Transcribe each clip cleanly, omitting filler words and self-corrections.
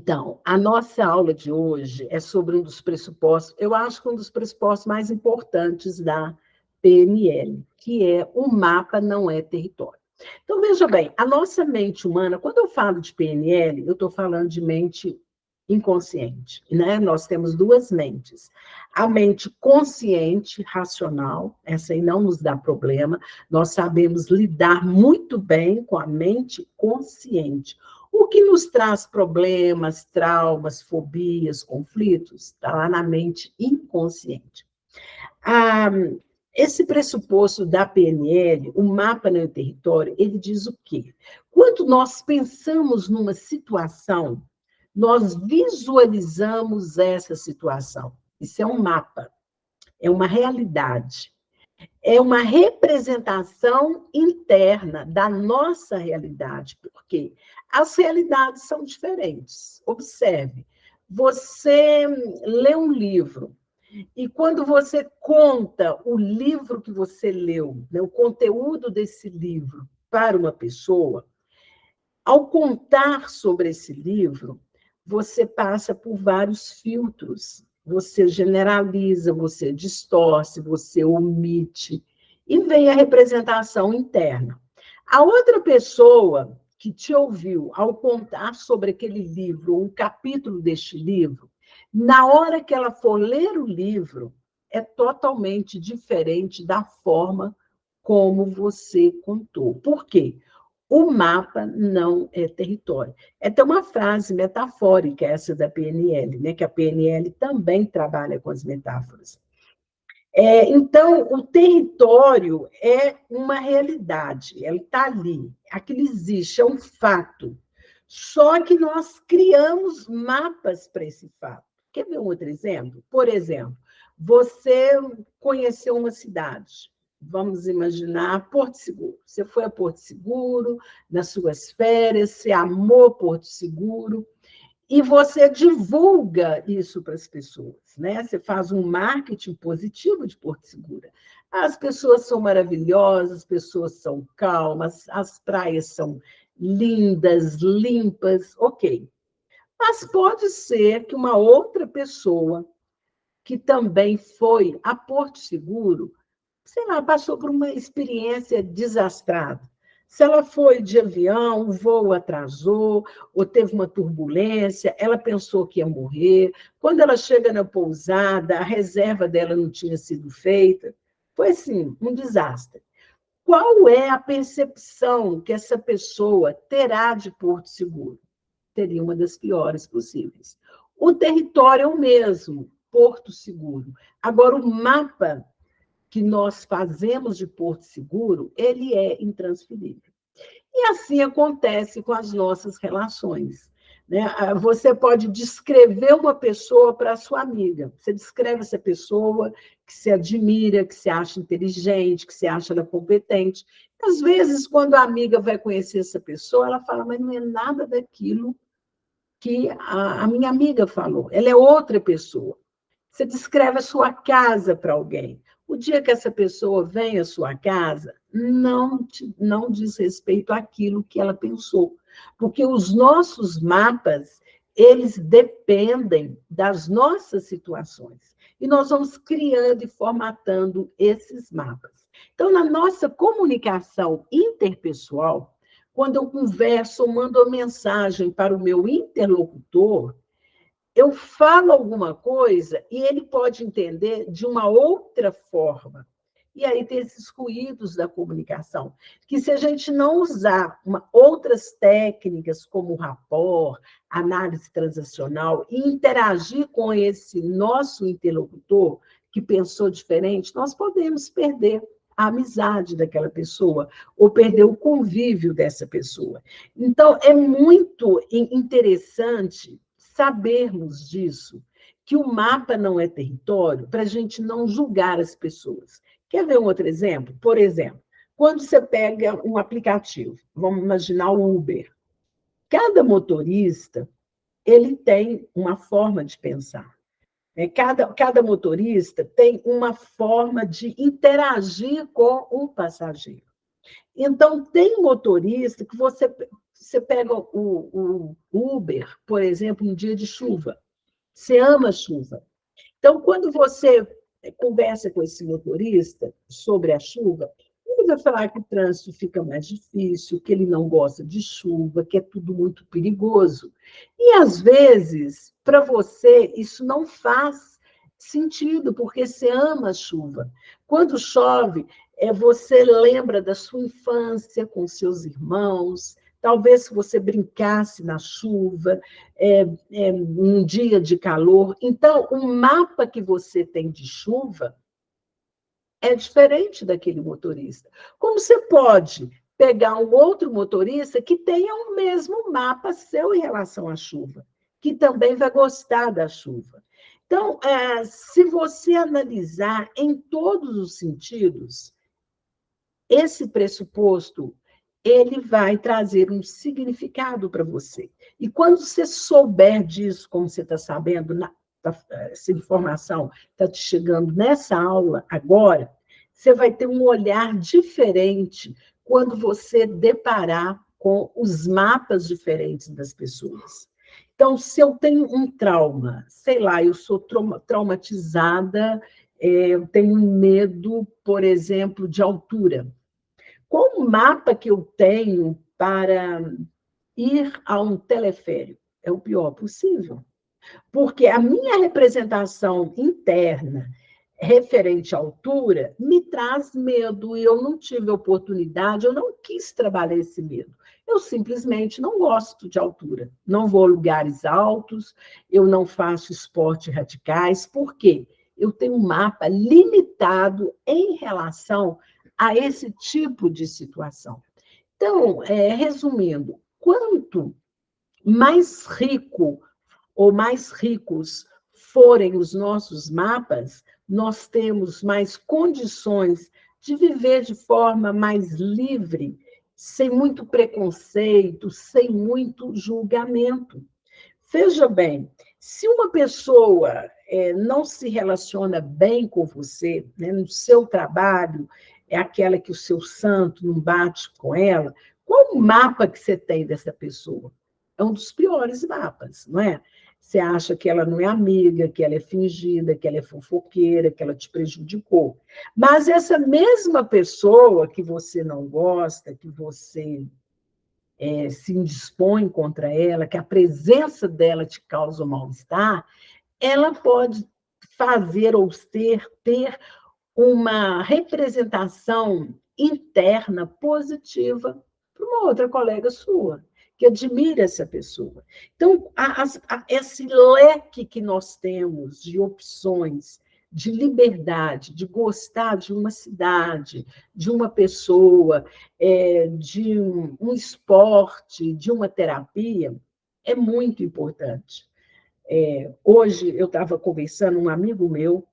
Então, a nossa aula de hoje é sobre um dos pressupostos, eu acho que um dos pressupostos mais importantes da PNL, que é o mapa não é território. Então, veja bem, a nossa mente humana, quando eu falo de PNL, eu estou falando de mente inconsciente, né? Nós temos duas mentes. A mente consciente, racional, essa aí não nos dá problema, nós sabemos lidar muito bem com a mente consciente. O que nos traz problemas, traumas, fobias, conflitos, está lá na mente inconsciente. Ah, esse pressuposto da PNL, o mapa no território, ele diz o quê? Quando nós pensamos numa situação, nós visualizamos essa situação. Isso é um mapa, é uma realidade. É uma representação interna da nossa realidade, porque as realidades são diferentes. Observe, você lê um livro, e quando você conta o livro que você leu, né, o conteúdo desse livro para uma pessoa, ao contar sobre esse livro, você passa por vários filtros. Você generaliza, você distorce, você omite, e vem a representação interna. A outra pessoa que te ouviu ao contar sobre aquele livro, um capítulo deste livro, na hora que ela for ler o livro, é totalmente diferente da forma como você contou. Por quê? O mapa não é território. É até uma frase metafórica essa da PNL, né? Que a PNL também trabalha com as metáforas. Então, o território é uma realidade, ele está ali, aquilo existe, é um fato. Só que nós criamos mapas para esse fato. Quer ver um outro exemplo? Por exemplo, você conheceu uma cidade, vamos imaginar Porto Seguro. Você foi a Porto Seguro, nas suas férias, você amou Porto Seguro, e você divulga isso para as pessoas, né? Você faz um marketing positivo de Porto Seguro. As pessoas são maravilhosas, as pessoas são calmas, as praias são lindas, limpas, ok. Mas pode ser que uma outra pessoa que também foi a Porto Seguro, sei lá, passou por uma experiência desastrada. Se ela foi de avião, o voo atrasou, ou teve uma turbulência, ela pensou que ia morrer. Quando ela chega na pousada, a reserva dela não tinha sido feita. Foi, assim, um desastre. Qual é a percepção que essa pessoa terá de Porto Seguro? Teria uma das piores possíveis. O território é o mesmo, Porto Seguro. Agora, o mapa que nós fazemos de Porto Seguro, ele é intransferível. E assim acontece com as nossas relações, né? Você pode descrever uma pessoa para a sua amiga. Você descreve essa pessoa que se admira, que se acha inteligente, que se acha ela competente. Às vezes, quando a amiga vai conhecer essa pessoa, ela fala, mas não é nada daquilo que a minha amiga falou. Ela é outra pessoa. Você descreve a sua casa para alguém. O dia que essa pessoa vem à sua casa, não diz respeito àquilo que ela pensou. Porque os nossos mapas, eles dependem das nossas situações. E nós vamos criando e formatando esses mapas. Então, na nossa comunicação interpessoal, quando eu converso ou mando uma mensagem para o meu interlocutor, eu falo alguma coisa e ele pode entender de uma outra forma. E aí tem esses ruídos da comunicação, que se a gente não usar outras técnicas como o rapport, análise transacional, e interagir com esse nosso interlocutor que pensou diferente, nós podemos perder a amizade daquela pessoa, ou perder o convívio dessa pessoa. Então, é muito interessante sabermos disso, que o mapa não é território, para a gente não julgar as pessoas. Quer ver um outro exemplo? Por exemplo, quando você pega um aplicativo, vamos imaginar o Uber, cada motorista ele tem uma forma de pensar. Cada motorista tem uma forma de interagir com o passageiro. Então, tem motorista que você você pega o Uber, por exemplo, um dia de chuva. Você ama chuva. Então, quando você conversa com esse motorista sobre a chuva, ele vai falar que o trânsito fica mais difícil, que ele não gosta de chuva, que é tudo muito perigoso. E, às vezes, para você, isso não faz sentido, porque você ama a chuva. Quando chove, você lembra da sua infância com seus irmãos, talvez se você brincasse na chuva, um dia de calor. Então, o mapa que você tem de chuva é diferente daquele motorista. Como você pode pegar um outro motorista que tenha o mesmo mapa seu em relação à chuva, que também vai gostar da chuva. Então, se você analisar em todos os sentidos, esse pressuposto ele vai trazer um significado para você. E quando você souber disso, como você está sabendo, essa informação está te chegando nessa aula agora, você vai ter um olhar diferente quando você deparar com os mapas diferentes das pessoas. Então, se eu tenho um trauma, sei lá, eu sou traumatizada, eu tenho medo, por exemplo, de altura. Qual o mapa que eu tenho para ir a um teleférico? É o pior possível. Porque a minha representação interna referente à altura me traz medo e eu não tive oportunidade, eu não quis trabalhar esse medo. Eu simplesmente não gosto de altura. Não vou a lugares altos, eu não faço esportes radicais. Por quê? Eu tenho um mapa limitado em relação a esse tipo de situação. Então, resumindo, quanto mais rico ou mais ricos forem os nossos mapas, nós temos mais condições de viver de forma mais livre, sem muito preconceito, sem muito julgamento. Veja bem, se uma pessoa não se relaciona bem com você, né, no seu trabalho, é aquela que o seu santo não bate com ela, qual o mapa que você tem dessa pessoa? É um dos piores mapas, não é? Você acha que ela não é amiga, que ela é fingida, que ela é fofoqueira, que ela te prejudicou. Mas essa mesma pessoa que você não gosta, que você se indispõe contra ela, que a presença dela te causa mal-estar, ela pode fazer ou ter uma representação interna positiva para uma outra colega sua, que admira essa pessoa. Então, esse leque que nós temos de opções, de liberdade, de gostar de uma cidade, de uma pessoa, de um esporte, de uma terapia, é muito importante. Hoje, eu estava conversando, um amigo meu,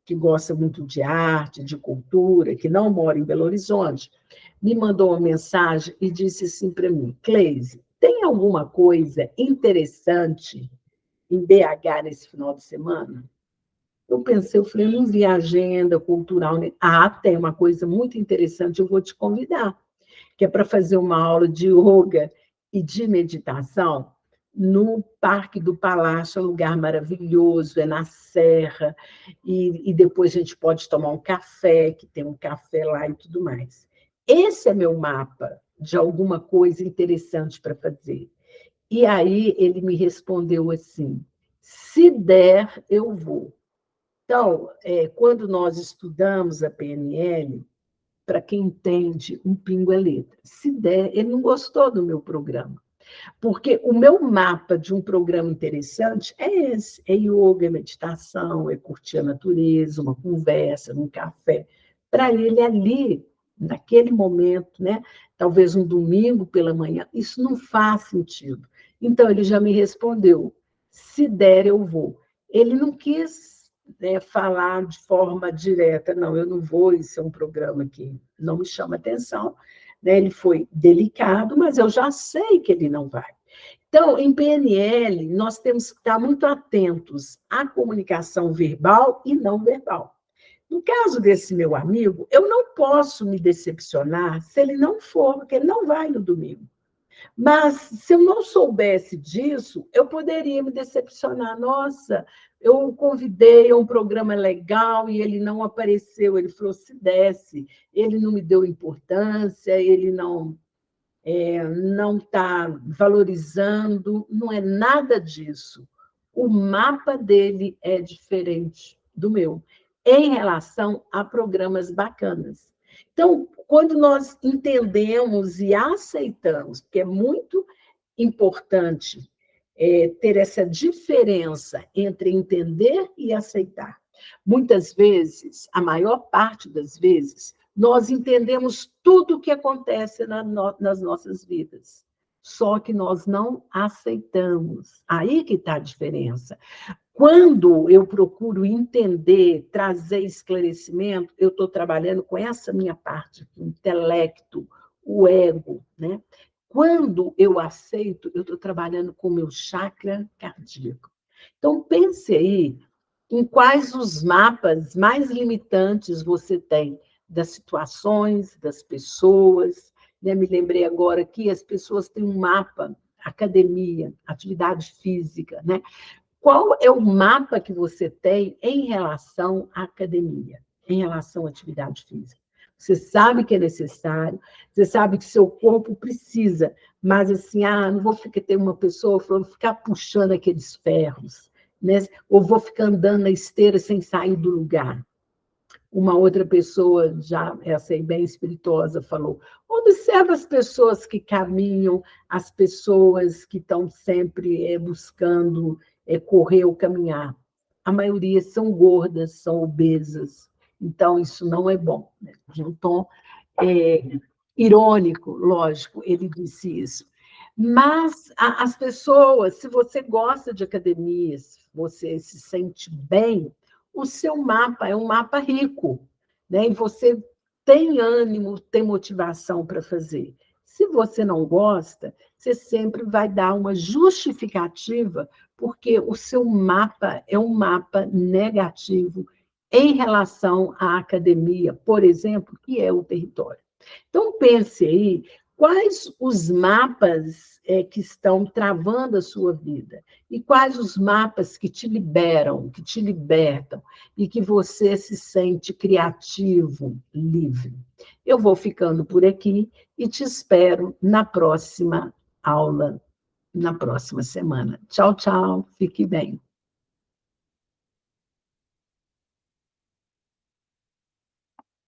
que gosta muito de arte, de cultura, que não mora em Belo Horizonte, me mandou uma mensagem e disse assim para mim: Cleise, tem alguma coisa interessante em BH nesse final de semana? Eu pensei, eu falei, não vi agenda cultural. Ah, tem uma coisa muito interessante, eu vou te convidar, que é para fazer uma aula de yoga e de meditação no Parque do Palácio, é um lugar maravilhoso, é na Serra, e depois a gente pode tomar um café, que tem um café lá e tudo mais. Esse é meu mapa de alguma coisa interessante para fazer. E aí ele me respondeu assim: se der, eu vou. Então, quando nós estudamos a PNL, para quem entende, um pingo é letra. Se der, ele não gostou do meu programa. Porque o meu mapa de um programa interessante é esse: é yoga, é meditação, é curtir a natureza, uma conversa, um café. Para ele ali, naquele momento, né? Talvez um domingo pela manhã, isso não faz sentido. Então, ele já me respondeu: se der, eu vou. Ele não quis, né, falar de forma direta, não, eu não vou, isso é um programa que não me chama atenção. Né? Ele foi delicado, mas eu já sei que ele não vai. Então, em PNL, nós temos que estar muito atentos à comunicação verbal e não verbal. No caso desse meu amigo, eu não posso me decepcionar se ele não for, porque ele não vai no domingo. Mas, se eu não soubesse disso, eu poderia me decepcionar. Nossa, eu o convidei a um programa legal e ele não apareceu. Ele falou, se desse, ele não me deu importância, ele não está valorizando. Não é nada disso. O mapa dele é diferente do meu, em relação a programas bacanas. Então, quando nós entendemos e aceitamos, porque é muito importante ter essa diferença entre entender e aceitar. Muitas vezes, a maior parte das vezes, nós entendemos tudo o que acontece nas nossas vidas, só que nós não aceitamos. Aí que está a diferença. Quando eu procuro entender, trazer esclarecimento, eu estou trabalhando com essa minha parte, o intelecto, o ego, né? Quando eu aceito, eu estou trabalhando com o meu chakra cardíaco. Então, pense aí em quais os mapas mais limitantes você tem das situações, das pessoas. Né? Me lembrei agora que as pessoas têm um mapa, academia, atividade física, né? Qual é o mapa que você tem em relação à academia, em relação à atividade física? Você sabe que é necessário, você sabe que seu corpo precisa, mas assim, não vou ficar, ter uma pessoa falando, ficar puxando aqueles ferros, né? Ou vou ficar andando na esteira sem sair do lugar. Uma outra pessoa, já essa aí bem espirituosa, falou: observa as pessoas que caminham, as pessoas que estão sempre buscando correr ou caminhar. A maioria são gordas, são obesas. Então, isso não é bom. Né? De um tom irônico, lógico, ele disse isso. Mas as pessoas, se você gosta de academias, você se sente bem, o seu mapa é um mapa rico, né? E você tem ânimo, tem motivação para fazer. Se você não gosta, você sempre vai dar uma justificativa, porque o seu mapa é um mapa negativo em relação à academia, por exemplo, que é o território. Então, pense aí quais os mapas que estão travando a sua vida e quais os mapas que te liberam, que te libertam e que você se sente criativo, livre. Eu vou ficando por aqui e te espero na próxima aula, na próxima semana. Tchau, tchau. Fique bem.